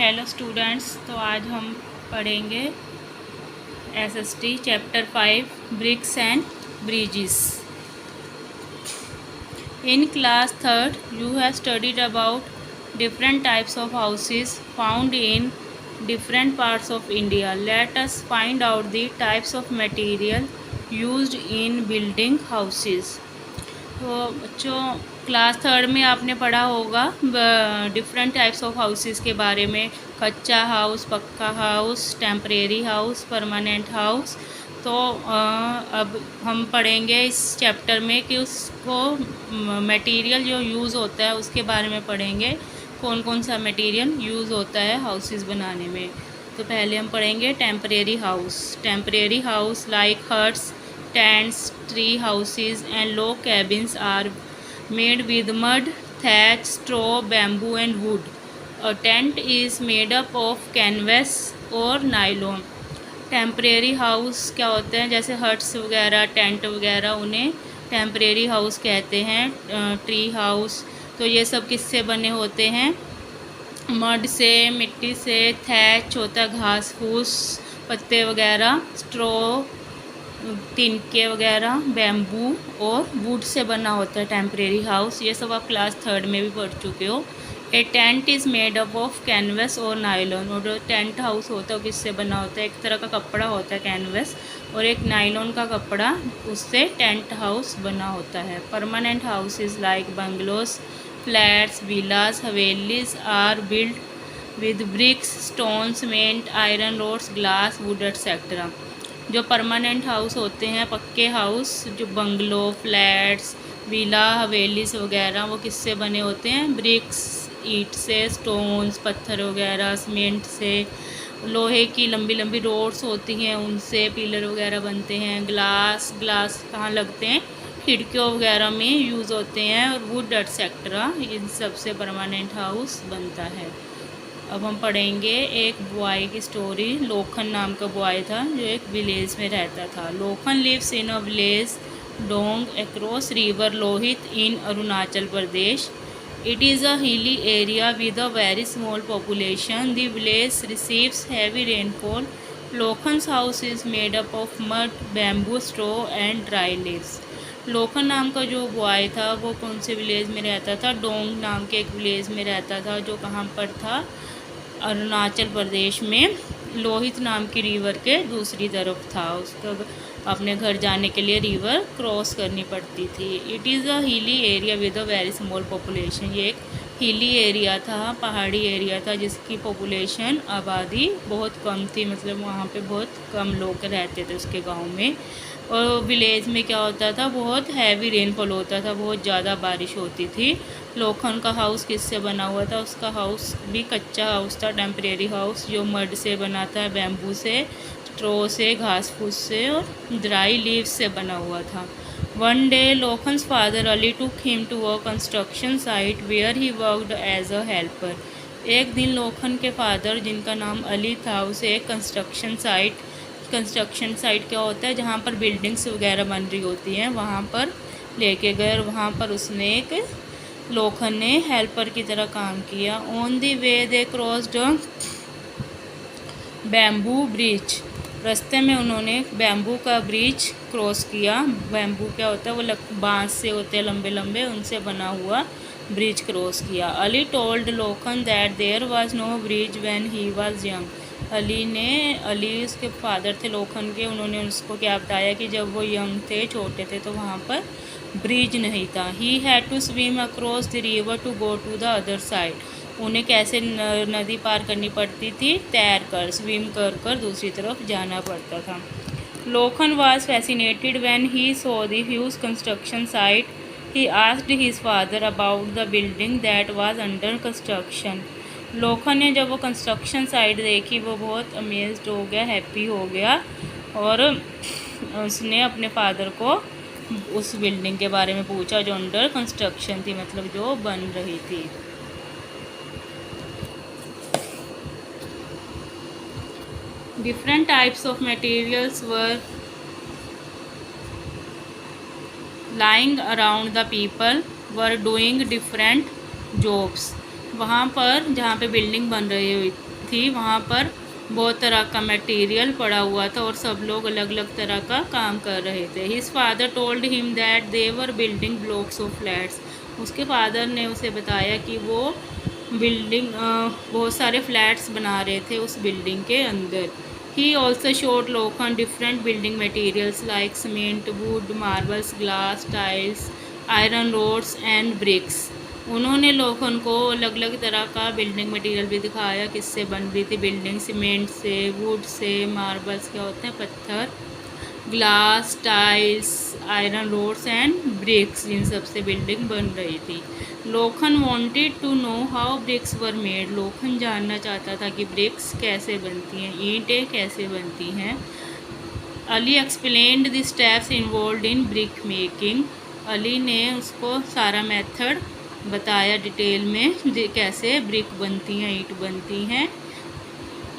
Hello students, तो आज हम पढ़ेंगे SST chapter 5 bricks and bridges. In class third you have studied about different types of houses found in different parts of India. Let us find out the types of material used in building houses. तो बच्चों, class third में आपने पढ़ा होगा different types of houses के बारे में, कच्चा हाउस, पक्का house, temporary house, permanent house. तो अब हम पढ़ेंगे इस चैप्टर में कि उसको मटेरियल जो यूज़ होता है उसके बारे में पढ़ेंगे, कौन कौन सा मटेरियल यूज़ होता है हाउसेस बनाने में। तो पहले हम पढ़ेंगे temporary house. Temporary house like huts, tents, tree houses and log cabins are made with mud, thatch, straw, bamboo and wood. A tent is made up of canvas और nylon. Temporary house क्या होते हैं? जैसे huts वगैरह, tent वगैरह, उन्हें temporary house कहते हैं। ट्री हाउस, तो ये सब किससे बने होते हैं? मड से, मिट्टी से। थैच होता है घास फूस, पत्ते वगैरह। स्ट्रॉ, तिनके वगैरह। बैम्बू और वुड से बना होता है टेम्परेरी हाउस। ये सब आप क्लास थर्ड में भी पढ़ चुके हो। A tent is made up of canvas और नायलॉन। और जो टेंट हाउस होता है वो किससे बना होता है? एक तरह का कपड़ा होता है कैनवस और एक नायलॉन का कपड़ा, उससे टेंट हाउस बना होता है। Permanent houses like bungalows, flats, villas, havelis are build with bricks, stone, cement, iron rods, glass, wood etcetera. जो परमानेंट हाउस होते हैं, पक्के हाउस, जो बंगलो, फ्लैट्स, विला, हवेलीस वगैरह, वो किससे बने होते हैं? ब्रिक्स, ईंट से, स्टोन्स, पत्थर वगैरह, सीमेंट से। लोहे की लंबी लंबी रोड्स होती हैं, उनसे पिलर वगैरह बनते हैं। ग्लास कहाँ लगते हैं? खिड़कियों वगैरह में यूज़ होते हैं। और वुड एटसेट्रा, इन सब से परमानेंट हाउस बनता है। अब हम पढ़ेंगे एक बॉय की स्टोरी। लोखन नाम का बॉय था जो एक विलेज में रहता था। Lokhan lives in a village Dong across river Lohit in Arunachal Pradesh. It is a hilly area with a very small population. The village receives heavy rainfall. Lokhan's house is made up of mud, bamboo, straw and dry leaves. Lokhan नाम का जो boy था वो कौन से village में रहता था? डोंग नाम के एक विलेज में रहता था, जो कहाँ पर था? अरुणाचल प्रदेश में, लोहित नाम की रिवर के दूसरी तरफ था। उसको अपने घर जाने के लिए रिवर क्रॉस करनी पड़ती थी। It is a hilly area with a very small population. ये एक हिली एरिया था, पहाड़ी एरिया था, जिसकी पॉपुलेशन, आबादी बहुत कम थी। मतलब वहाँ पे बहुत कम लोग रहते थे उसके गांव में। और विलेज में क्या होता था? बहुत हैवी रेनफॉल होता था, बहुत ज़्यादा बारिश होती थी। लोखन का हाउस किससे बना हुआ था? उसका हाउस भी कच्चा हाउस था, टेम्परेरी हाउस, जो मड से बना था, बैम्बू से, स्ट्रॉ से, घास फूस से और ड्राई लीव्स से बना हुआ था। One day Lokhan's father Ali took him to a construction site where he worked as a helper. एक दिन लोखन के फादर, जिनका नाम अली था, उसे एक कंस्ट्रक्शन साइट क्या होता है? जहाँ पर बिल्डिंग्स वगैरह बन रही होती हैं, वहाँ पर लेके गए। और वहाँ पर उसने एक लोखन ने हेल्पर की तरह काम किया। On the way they crossed bamboo bridge. रास्ते में उन्होंने बैम्बू का ब्रिज क्रॉस किया। बैम्बू क्या होता है? वो बांस से होते हैं, लंबे लंबे, उनसे बना हुआ ब्रिज क्रॉस किया। Ali told Lokhan that there was no bridge when he was young. Ali उसके फादर थे लोखन के, उन्होंने उसको क्या बताया कि जब वो यंग थे, छोटे थे, तो वहाँ पर ब्रिज नहीं था। He had to swim across the river to go to the other side. उन्हें कैसे नदी पार करनी पड़ती थी? तैर कर, स्विम कर कर दूसरी तरफ जाना पड़ता था। Lokhan was fascinated when he saw the huge construction site. He asked his father about the building that was under construction. Lokhan ने जब वो कंस्ट्रक्शन साइट देखी, वो बहुत अमेज्ड हो गया, हैप्पी हो गया, और उसने अपने फादर को उस बिल्डिंग के बारे में पूछा जो अंडर कंस्ट्रक्शन थी, मतलब जो बन रही थी। Different types of materials were lying around the people were doing different jobs. वहाँ पर जहाँ पे बिल्डिंग बन रही थी, वहाँ पर बहुत तरह का मटेरियल पड़ा हुआ था और सब लोग अलग अलग तरह का काम कर रहे थे। His father told him that they were building blocks of flats. उसके फादर ने उसे बताया कि वो बिल्डिंग बहुत सारे फ्लैट्स बना रहे थे उस बिल्डिंग के अंदर। He also showed Lokhan different building materials like cement, wood, marbles, glass, tiles, iron rods and bricks. उन्होंने लोखन को अलग अलग तरह का बिल्डिंग मटेरियल भी दिखाया, किससे बन रही थी बिल्डिंग, सीमेंट से, वुड से, मार्बल्स क्या होते हैं पत्थर, glass, tiles, iron rods and bricks, इन सब से बिल्डिंग बन रही थी। Lokhan wanted to know how bricks were made. Lokhan जानना चाहता था कि ब्रिक्स कैसे बनती हैं, ईंटें कैसे बनती हैं। Ali explained the steps involve in brick making. Ali ने उसको सारा मेथड बताया डिटेल में, कैसे ब्रिक बनती हैं, ईंट बनती हैं।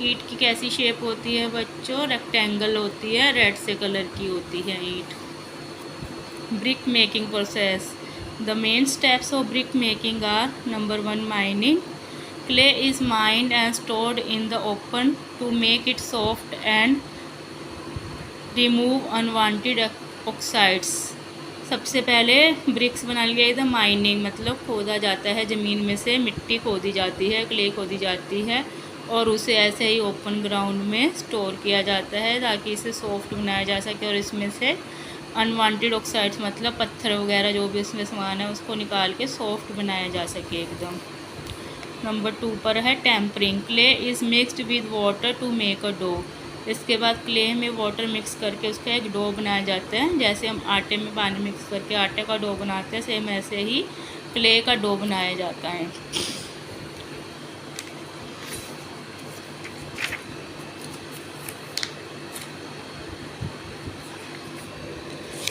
ईंट की कैसी शेप होती है बच्चों, रेक्टेंगल होती है, रेड से कलर की होती है ईंट। Brick making process. The main steps of brick making are: number 1, mining. Clay is mined and stored in the open to make it soft and remove unwanted oxides. सबसे पहले BRICS बना लिया था। माइनिंग मतलब खोदा जाता है, ज़मीन में से मिट्टी खोदी जाती है, क्ले खोदी जाती है और उसे ऐसे ही ओपन ग्राउंड में स्टोर किया जाता है ताकि इसे सॉफ्ट बनाया जा सके और इसमें से अनवांटेड ऑक्साइड्स मतलब पत्थर वगैरह जो भी इसमें सामान है उसको निकाल के सॉफ्ट बनाया जा सके एकदम। नंबर 2 पर है tempering. Clay is mixed with water to make a dough. इसके बाद क्ले में वाटर मिक्स करके उसका एक डो बनाया जाता है। जैसे हम आटे में पानी मिक्स करके आटे का डो बनाते हैं, सेम ऐसे ही क्ले का डो बनाया जाता है।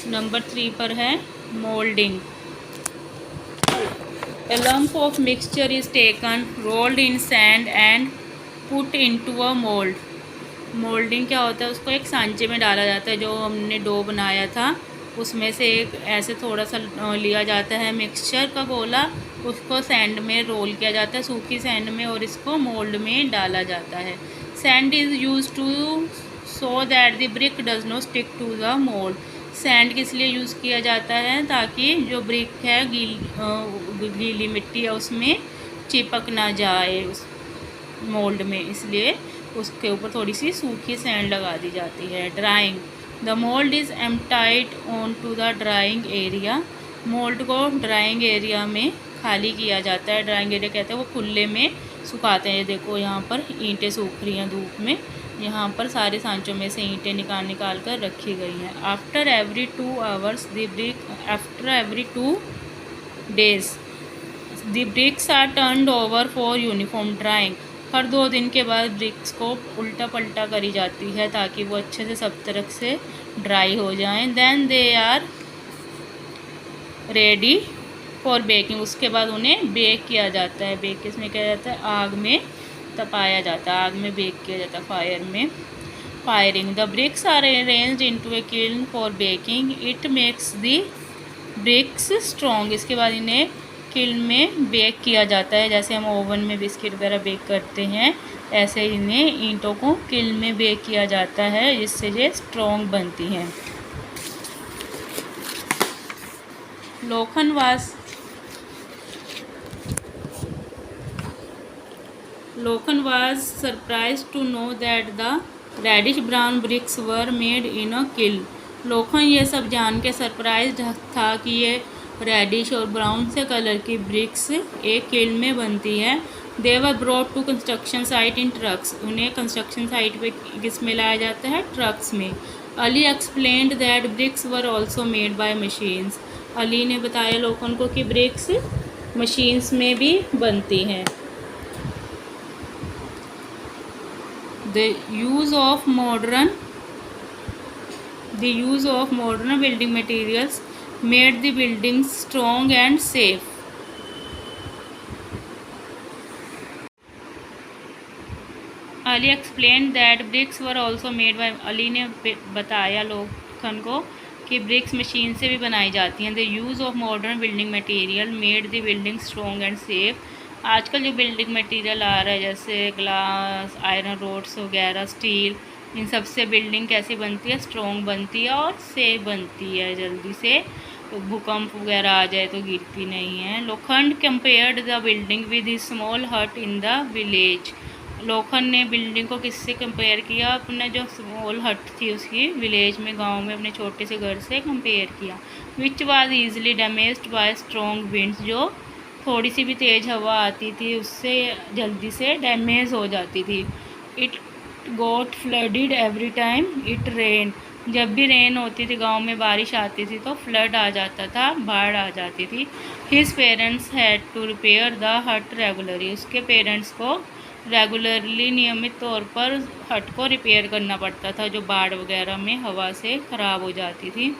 नंबर 3 पर है moulding. A lump of mixture is taken, rolled in sand and put into a mold. Moulding क्या होता है, उसको एक सांचे में डाला जाता है। जो हमने डो बनाया था उसमें से एक ऐसे थोड़ा सा लिया जाता है मिक्सचर का गोला, उसको सैंड में रोल किया जाता है, सूखी सैंड में, और इसको मोल्ड में डाला जाता है। Sand is use to so that the brick does not stick to the mould. Sand किस लिए यूज़ किया जाता है, ताकि जो ब्रिक है गीली मिट्टी है उसमें चिपक ना जाए उस मोल्ड में, इसलिए उसके ऊपर थोड़ी सी सूखी सैंड लगा दी जाती है। Drying. The mould is emptied on to the drying area. Mould को ड्राइंग एरिया में खाली किया जाता है। ड्राइंग एरिया कहते हैं वो खुले में सुखाते हैं। देखो यहाँ पर ईंटें सूख रही हैं धूप में, यहाँ पर सारे सांचों में से ईंटें निकाल कर रखी गई हैं। After every 2 hours after every 2 days the bricks are turned over for uniform drying. हर 2 दिन के बाद ब्रिक्स को उल्टा पल्टा करी जाती है ताकि वो अच्छे से सब तरफ से ड्राई हो जाएं। Then they are ready for baking. उसके बाद उन्हें बेक किया जाता है। बेक किसमें किया जाता है, आग में तपाया जाता है, आग में बेक किया जाता है, फायर में। Firing. The bricks are arranged into a kiln for baking. It makes the bricks strong. इसके बाद इन्हें किल्न में बेक किया जाता है। जैसे हम ओवन में बिस्किट वगैरह बेक करते हैं, ऐसे इन्हें ईंटों को किल्न में बेक किया जाता है जिससे ये स्ट्रॉन्ग बनती हैं। लोखन was surprised to know that the reddish brown bricks were made in a kiln. लोखन ये सब जान के सरप्राइज था कि ये रेडिश और ब्राउन से कलर की ब्रिक्स एक किल्न में बनती है। They were brought to construction site in trucks. उन्हें कंस्ट्रक्शन साइट पे किस में लाया जाता है, ट्रक्स में। Ali explained that bricks were also made by machines. Ali ने बताया लोखन को कि ब्रिक्स मशीन्स में भी बनती हैं। The use of modern building materials made the buildings strong and safe. Ali explained that bricks were also made by Ali ने बताया लोखन को कि ब्रिक्स मशीन से भी बनाई जाती हैं। The use of modern building material made the buildings strong and safe. आजकल जो बिल्डिंग मटेरियल आ रहा है जैसे ग्लास, आयरन रोड्स वगैरह, स्टील, इन सब से बिल्डिंग कैसी बनती है, स्ट्रॉन्ग बनती है और सेफ बनती है जल्दी से। तो भूकंप वगैरह आ जाए तो गिरती नहीं है। लोखंड compared the building with small हट इन द विलेज। लोखंड ने बिल्डिंग को किससे कंपेयर किया, अपने जो स्मॉल हट थी उसकी विलेज में, गांव में अपने छोटे से घर से कंपेयर किया। Which was easily damaged bye strong winds, जो थोड़ी सी भी तेज़ हवा आती थी उससे जल्दी से डैमेज हो जाती थी। It got flooded every time it rain. जब भी रेन होती थी, गांव में बारिश आती थी तो फ्लड आ जाता था, बाढ़ आ जाती थी। His parents had to repair the hut regularly. उसके पेरेंट्स को रेगुलरली नियमित तौर पर हट को रिपेयर करना पड़ता था, जो बाढ़ वगैरह में हवा से ख़राब हो जाती थी।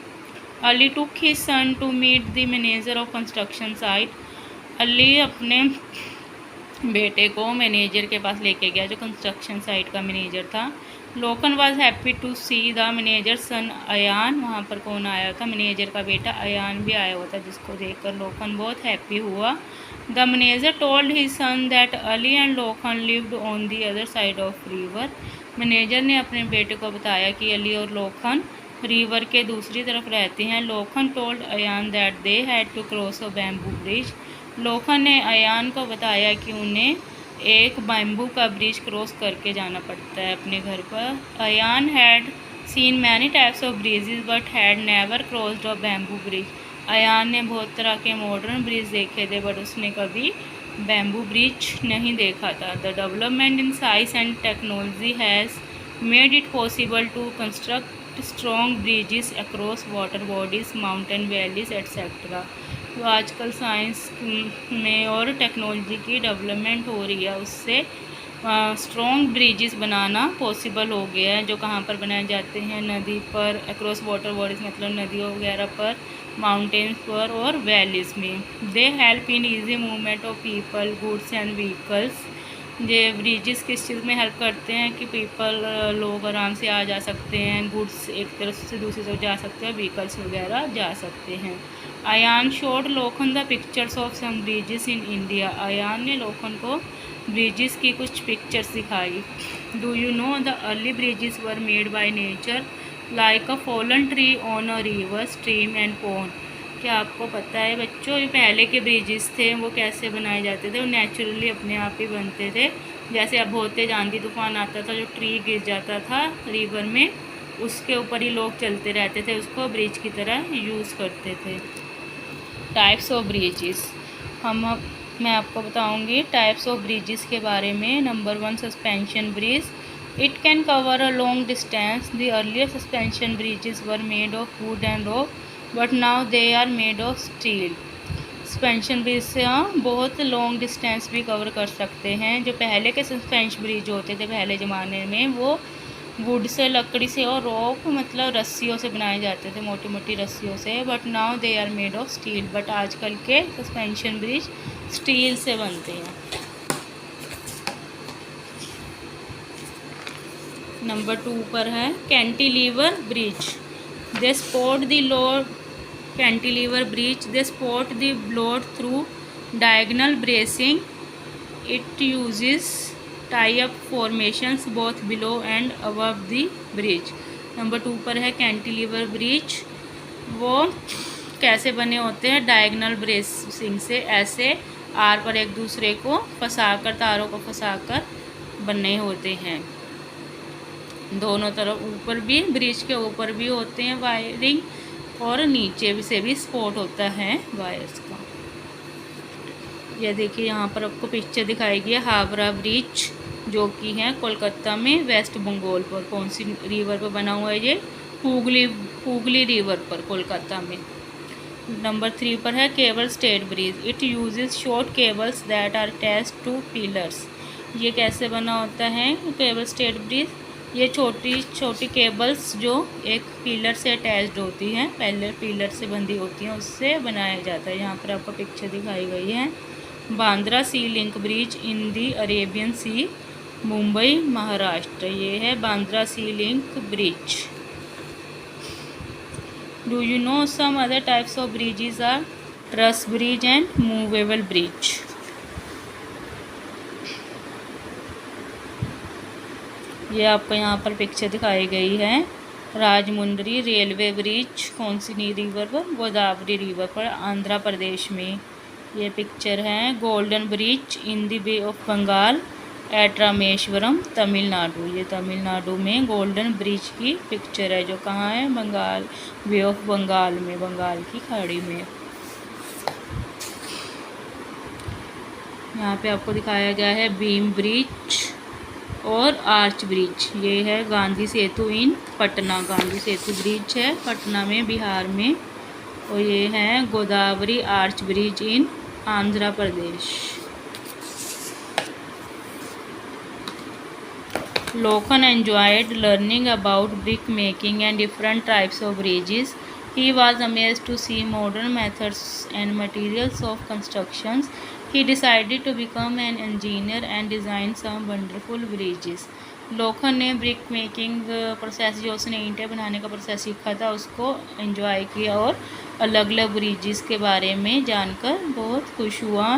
Ali took his son to meet the manager of construction site. Ali अपने बेटे को मैनेजर के पास लेके गया, जो कंस्ट्रक्शन साइट का मैनेजर था। Lokan was happy to see the manager son Ayan. वहाँ पर कौन आया था, मैनेजर का बेटा अयान भी आया हुआ था, जिसको देखकर लोकन बहुत हैप्पी हुआ। The manager told his son that Ali and Lokan lived on the other side of river. Manager ने अपने बेटे को बताया कि अली और लोकन रिवर के दूसरी तरफ रहते हैं। Lokan told Ayan that they had to cross a bamboo bridge. Lokhan ने अयान को बताया कि उन्हें एक बैम्बू का ब्रिज क्रॉस करके जाना पड़ता है अपने घर पर। Ayan had seen many types of bridges but had never crossed a bamboo bridge. Ayan ने बहुत तरह के मॉडर्न ब्रिज देखे थे, बट उसने कभी बैम्बू ब्रिज नहीं देखा था। The development in science and technology has made it possible to construct strong bridges across water bodies, mountain valleys etcetera. तो आजकल साइंस में और टेक्नोलॉजी की डेवलपमेंट हो रही है, उससे स्ट्रॉन्ग ब्रिजेस बनाना पॉसिबल हो गया है। जो कहाँ पर बनाए जाते हैं, नदी पर, अक्रॉस वाटर बॉडीज मतलब नदियों वगैरह पर, माउंटेन्स पर और वैलीज में। They help in easy movement of people, goods and vehicles. ये ब्रिजेस किस चीज़ में हेल्प करते हैं कि पीपल, लोग आराम से आ जा सकते हैं, गुड्स एक तरफ से दूसरी तरफ जा सकते हैं, व्हीकल्स वगैरह जा सकते हैं। Ayan showed Lokhan the pictures of some bridges in India. Ayan ने लोखन को ब्रिजेस की कुछ पिक्चर्स दिखाई। Do you know the early bridges were made by nature like a fallen tree on a river, stream and pond. क्या आपको पता है बच्चों, ये पहले के ब्रिजेस थे वो कैसे बनाए जाते थे, वो नेचुरली अपने आप ही बनते थे। जैसे अब बहुत तेज आंधी तूफान आता था, जो ट्री गिर जाता था रिवर में, उसके ऊपर ही लोग चलते रहते थे, उसको ब्रिज की तरह यूज़ करते थे। टाइप्स ऑफ ब्रिजेस, मैं आपको बताऊंगी टाइप्स ऑफ ब्रिजेस के बारे में। Number 1, suspension bridge. It can cover a long distance. The earlier suspension bridges were made of wood and rock, but now they are made of steel. Suspension bridge से बहुत long distance भी cover कर सकते हैं। जो पहले के suspension bridge होते थे पहले ज़माने में, वो वुड से, लकड़ी से और रॉक मतलब रस्सियों से बनाए जाते थे, मोटी मोटी रस्सियों से। But now they are made of steel. But आजकल के सस्पेंशन ब्रिज स्टील से बनते हैं। नंबर 2 पर है cantilever bridge. They sport the load, cantilever bridge, they sport the load through diagonal bracing. It uses tie up formations both below and above the bridge. Number 2 पर है cantilever bridge. वो कैसे बने होते हैं, डायगोनल ब्रेसिंग से, ऐसे are पर एक दूसरे को फंसाकर, तारों को फंसाकर बने होते हैं। दोनों तरफ, ऊपर भी, ब्रिज के ऊपर भी होते हैं वायरिंग, और नीचे से भी सपोर्ट होता है वायर्स का। यह देखिए यहाँ पर आपको पिक्चर दिखाई गई है हावड़ा ब्रिज, जो कि है कोलकाता में, वेस्ट बंगाल पर। कौन सी रिवर पर बना हुआ है ये, हुगली रिवर पर, कोलकाता में। नंबर 3 पर है cable stayed bridge. It uses short cables that are attached to pillars. ये कैसे बना होता है केबल स्टेड ब्रिज, ये छोटी छोटी केबल्स जो एक पिलर से अटैच्ड होती हैं, पहले पिलर से बंधी होती हैं, उससे बनाया जाता है। यहाँ पर आपको पिक्चर दिखाई गई है। Bandra sea link bridge in the Arabian sea, Mumbai Maharashtra. ये है Bandra sea link bridge. Do you know some other types of bridges are truss bridge and movable bridge. ये आपको यहाँ पर पिक्चर दिखाई गई है राजमुंद्री रेलवे ब्रिज, कौन सी रिवर पर, गोदावरी रिवर पर, आंध्र प्रदेश में ये पिक्चर है। Golden bridge in the Bay of Bengal at Rameswaram, Tamil Nadu. ये तमिलनाडु में गोल्डन ब्रिज की पिक्चर है, जो कहाँ है, बंगाल, बे ऑफ बंगाल में, बंगाल की खाड़ी में। यहाँ पे आपको दिखाया गया है भीम ब्रिज और आर्च ब्रिज। ये है गांधी सेतु इन पटना, गांधी सेतु ब्रिज है पटना में, बिहार में। और ये है Godavari arch bridge in Andhra Pradesh. Lokhan enjoyed learning about brick making and different types of bridges. He was amazed to see modern methods and materials of constructions. He decided to become an engineer and design some wonderful bridges. लोखन ने brick making process, जो उसने ईंटें बनाने का process सीखा था, उसको enjoy किया और अलग अलग ब्रिजेस के बारे में जानकर बहुत खुश हुआ।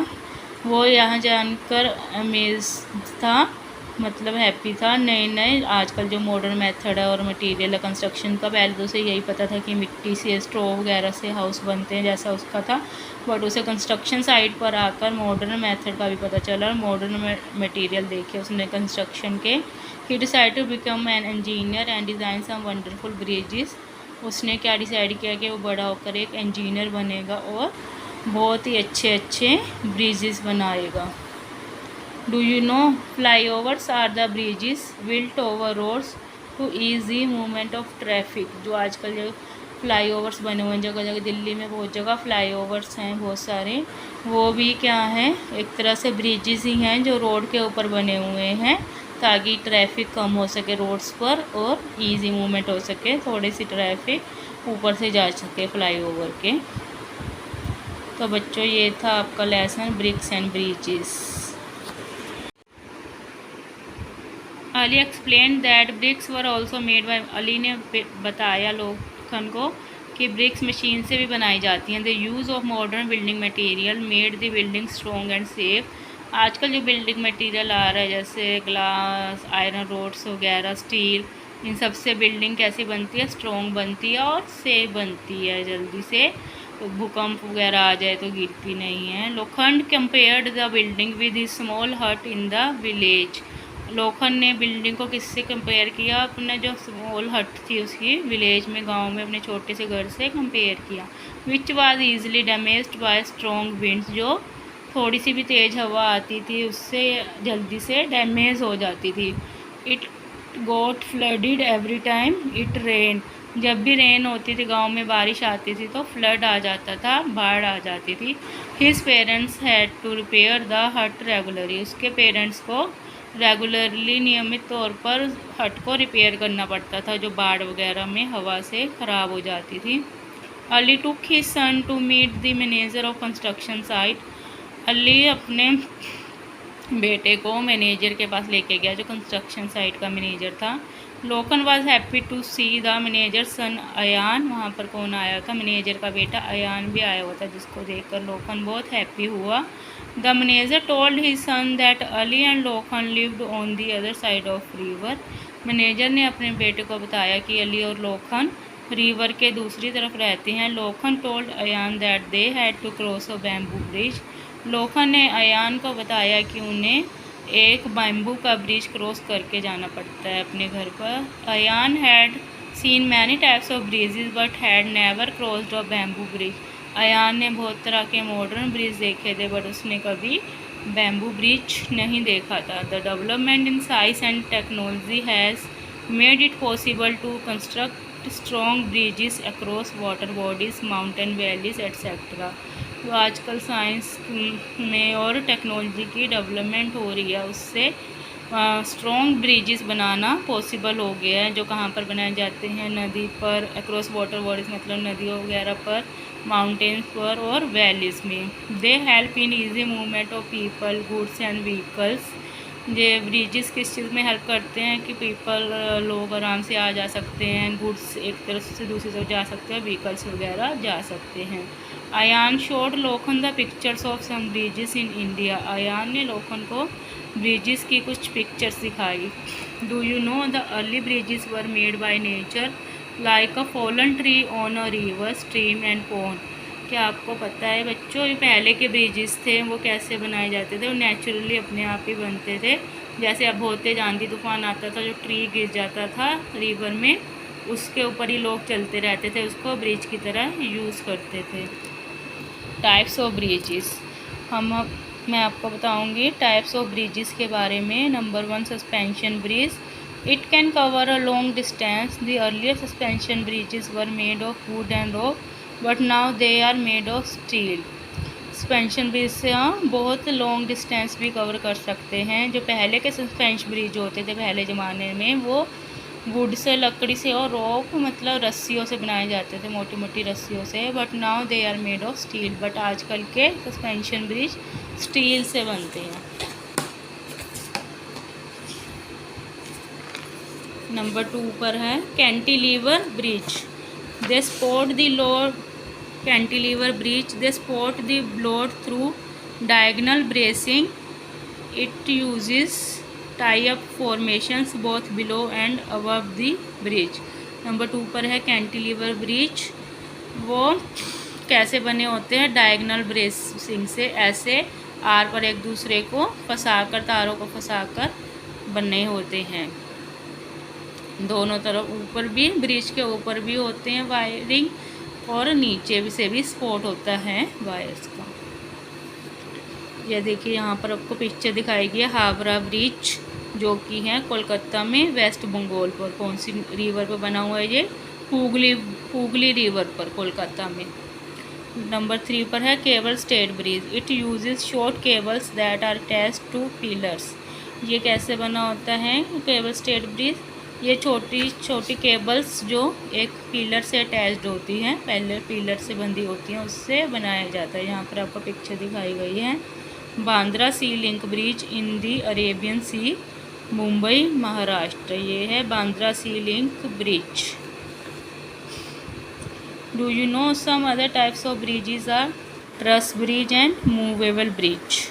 वो यहाँ जानकर अमेज था, मतलब हैप्पी था। नए नए आजकल जो मॉडर्न मेथड है और मटेरियल है कंस्ट्रक्शन का, पहले तो उसे यही पता था कि मिट्टी से, स्टोव वगैरह से हाउस बनते हैं, जैसा उसका था। बट उसे कंस्ट्रक्शन साइट पर आकर मॉडर्न मेथड का भी पता चला, मॉडर्न मटेरियल देखे उसने कंस्ट्रक्शन के। He decide to become an engineer and design some wonderful bridges. उसने क्या डिसाइड किया कि वो बड़ा होकर एक इंजीनियर बनेगा और बहुत ही अच्छे अच्छे ब्रिजेस बनाएगा। Do you know flyovers are the bridges built over roads to ease the movement of traffic। जो आजकल जो फ्लाईओवर्स बने हुए हैं जगह जगह, दिल्ली में बहुत जगह फ्लाईओवर्स हैं बहुत सारे, वो भी क्या है, एक तरह से ब्रिजेस ही हैं जो रोड के ऊपर बने हुए हैं, ताकि ट्रैफिक कम हो सके रोड्स पर और इजी मूवमेंट हो सके, थोड़ी सी ट्रैफिक ऊपर से जा सके फ्लाईओवर के। तो बच्चों ये था आपका lesson bricks and bridges. Ali explain that bricks were also made by, Ali ने बताया लोखन को कि ब्रिक्स मशीन से भी बनाई जाती हैं। The use of modern building material made the building strong and safe. आजकल जो बिल्डिंग मटेरियल आ रहा है जैसे ग्लास, आयरन रोड्स वगैरह, स्टील, इन सब से बिल्डिंग कैसी बनती है, स्ट्रॉन्ग बनती है और सेफ बनती है, जल्दी से भूकंप वगैरह आ जाए तो गिरती नहीं है। लोखंड compared the building with his small हट इन द विलेज। लोखन ने बिल्डिंग को किससे कंपेयर किया, अपने जो स्मॉल हट थी उसकी विलेज में, गांव में, अपने छोटे से घर से कंपेयर किया। Which was easily damaged bye strong winds. जो थोड़ी सी भी तेज़ हवा आती थी उससे जल्दी से डैमेज हो जाती थी। It got flooded every time it rain. जब भी रेन होती थी, गांव में बारिश आती थी, तो फ्लड आ जाता था, बाढ़ आ जाती थी। His parents had to repair the hut regularly. उसके पेरेंट्स को रेगुलरली, नियमित तौर पर हट को रिपेयर करना पड़ता था, जो बाढ़ वगैरह में हवा से ख़राब हो जाती थी। Ali took his son to meet the manager of construction site. Ali अपने बेटे को मैनेजर के पास लेके गया, जो कंस्ट्रक्शन साइट का मैनेजर था। Lokhan was happy to see the manager son Ayan. वहाँ पर कौन आया था, मैनेजर का बेटा अयान भी आया हुआ था, जिसको देखकर लोखन बहुत हैप्पी हुआ। The manager told his son that Ali and Lokhan lived on the other side of river. Manager ने अपने बेटे को बताया कि अली और लोखन रिवर के दूसरी तरफ रहते हैं। Lokhan told Ayan that they had to cross a bamboo bridge. Lokhan ने अयान को बताया कि उन्हें एक बैम्बू का ब्रिज क्रॉस करके जाना पड़ता है अपने घर पर। Ayan had seen many types of bridges but had never crossed a bamboo bridge. Ayan ने बहुत तरह के मॉडर्न ब्रिज देखे थे, बट उसने कभी बैम्बू ब्रिज नहीं देखा था। The development in science and technology has made it possible to construct strong bridges across water bodies, mountain valleys etcetera. तो आजकल साइंस में और टेक्नोलॉजी की डेवलपमेंट हो रही है, उससे स्ट्रॉन्ग ब्रिजेस बनाना पॉसिबल हो गया है, जो कहाँ पर बनाए जाते हैं, नदी पर, अक्रॉस वाटर बॉडीज मतलब नदियों वगैरह पर, माउंटेन्स पर और वैलीज़ में। They help in easy movement of people, goods and vehicles. ये ब्रिजेस किस चीज़ में हेल्प करते हैं कि पीपल, लोग आराम से आ जा सकते हैं, गुड्स एक तरफ से दूसरी तरफ जा सकते हैं, व्हीकल्स वगैरह जा सकते हैं। Ayan showed Lokhan the pictures of some bridges in India. Ayan ने लोखन को ब्रिजेस की कुछ पिक्चर्स दिखाई। Do you know the early bridges were made by nature like a fallen tree on a river stream and pond. क्या आपको पता है बच्चों, ये पहले के ब्रिजेस थे वो कैसे बनाए जाते थे? वो नेचुरली अपने आप ही बनते थे। जैसे अब होते आंधी तूफान आता था, जो ट्री गिर जाता था रिवर में, उसके ऊपर ही लोग चलते रहते थे, उसको ब्रिज की तरह यूज़ करते थे। टाइप्स ऑफ ब्रिजेस मैं आपको बताऊंगी टाइप्स ऑफ ब्रिजेस के बारे में। Number 1, suspension bridge. It can cover a long distance. The earlier suspension bridges were made of wood and rock but now they are made of steel. Suspension bridge से हम बहुत long distance भी cover कर सकते हैं। जो पहले के सस्पेंशन ब्रिज होते थे पहले ज़माने में, वो वुड से, लकड़ी से और रॉक मतलब रस्सियों से बनाए जाते थे, मोटी मोटी रस्सियों से। But now they are made of steel. But आजकल के सस्पेंशन ब्रिज स्टील से बनते हैं। नंबर 2 पर है cantilever bridge. They support the load cantilever bridge they support the load through diagonal bracing. It uses tie up formations both below and above the bridge. Number 2 पर है cantilever bridge. वो कैसे बने होते हैं? डायगोनल ब्रेसिंग से, ऐसे are पर एक दूसरे को फंसाकर, तारों को फंसाकर बने होते हैं। दोनों तरफ ऊपर भी, ब्रिज के ऊपर भी होते हैं वायरिंग, और नीचे भी से भी सपोर्ट होता है वायर्स का। यह देखिए यहाँ पर आपको पिक्चर दिखाई गई है हावड़ा ब्रिज, जो कि है कोलकाता में, वेस्ट बंगाल पर। कौन सी रिवर पर बना हुआ है ये? हुगली रिवर पर, कोलकाता में। नंबर 3 पर है cable stayed bridge. It uses short cables that are attached to pillars. ये कैसे बना होता है केबल स्टेड ब्रिज? ये छोटी छोटी केबल्स जो एक पिलर से अटैच्ड होती हैं, पहले पिलर से बंधी होती हैं, उससे बनाया जाता है। यहाँ पर आपको पिक्चर दिखाई गई है। Bandra sea link bridge in the Arabian sea, Mumbai Maharashtra. ये है Bandra sea link bridge. Do you know some other types of bridges are truss bridge and movable bridge.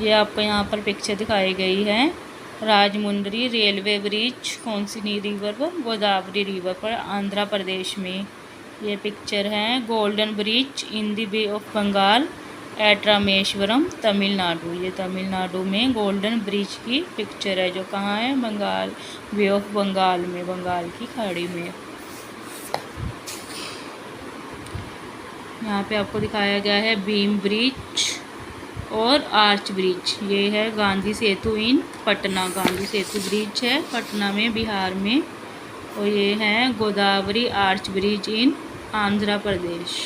ये आपको यहाँ पर पिक्चर दिखाई गई है। राजमुंद्री रेलवे ब्रिज कौन सी रिवर पर? गोदावरी रिवर पर, आंध्र प्रदेश में ये पिक्चर है। Golden bridge in the Bay of Bengal at Rameswaram, Tamil Nadu. ये तमिलनाडु में गोल्डन ब्रिज की पिक्चर है, जो कहाँ है? बंगाल, बे ऑफ बंगाल में, बंगाल की खाड़ी में। यहाँ पे आपको दिखाया गया है बीम ब्रिज और आर्च ब्रिज। ये है गांधी सेतु इन पटना, गांधी सेतु ब्रिज है पटना में, बिहार में। और ये है Godavari arch bridge in Andhra Pradesh.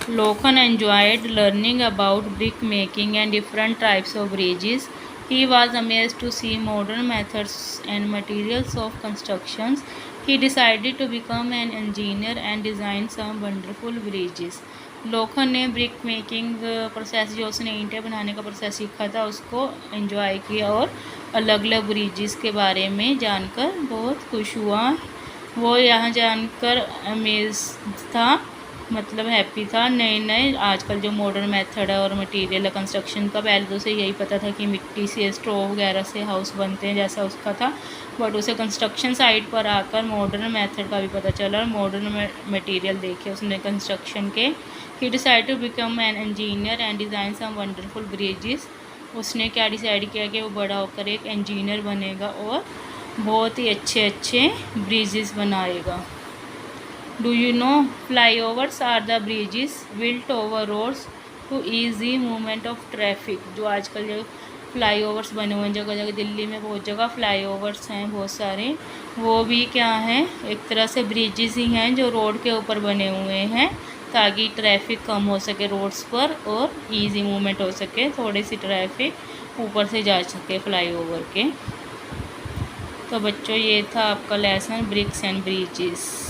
Lohan enjoyed learning about brick making and different types of bridges. He was amazed to see modern methods and materials of constructions. He decided to become an engineer and design some wonderful bridges. लोखन ने brick making process, जो उसने ईंटें बनाने का process सीखा था, उसको enjoy किया और अलग अलग ब्रिजेस के बारे में जानकर बहुत खुश हुआ। वो यहाँ जानकर अमेज था, मतलब हैप्पी था। नए नए आजकल जो मॉडर्न मेथड है और मटेरियल है कंस्ट्रक्शन का, पहले तो उसे यही पता था कि मिट्टी से, स्ट्रो वगैरह से हाउस बनते हैं, जैसा उसका था। बट उसे कंस्ट्रक्शन साइट पर आकर मॉडर्न मेथड का भी पता चला, मॉडर्न मटेरियल देखे उसने कंस्ट्रक्शन के। He decide to become an engineer and design some wonderful bridges. उसने क्या डिसाइड किया कि वो बड़ा होकर एक इंजीनियर बनेगा और बहुत ही अच्छे अच्छे ब्रिजेस बनाएगा। Do you know flyovers are the bridges built over roads to ease the movement of traffic। जो आजकल जो फ्लाईओवर्स बने हुए हैं जगह जगह, दिल्ली में बहुत जगह फ्लाईओवर्स हैं बहुत सारे, वो भी क्या हैं? एक तरह से ब्रिजेस ही हैं जो रोड के ऊपर बने हुए हैं, ताकि ट्रैफिक कम हो सके रोड्स पर और इजी मूवमेंट हो सके, थोड़ी सी ट्रैफिक ऊपर से जा सके फ्लाईओवर के। तो बच्चों, ये था आपका लेसन ब्रिक्स एंड ब्रिजेस।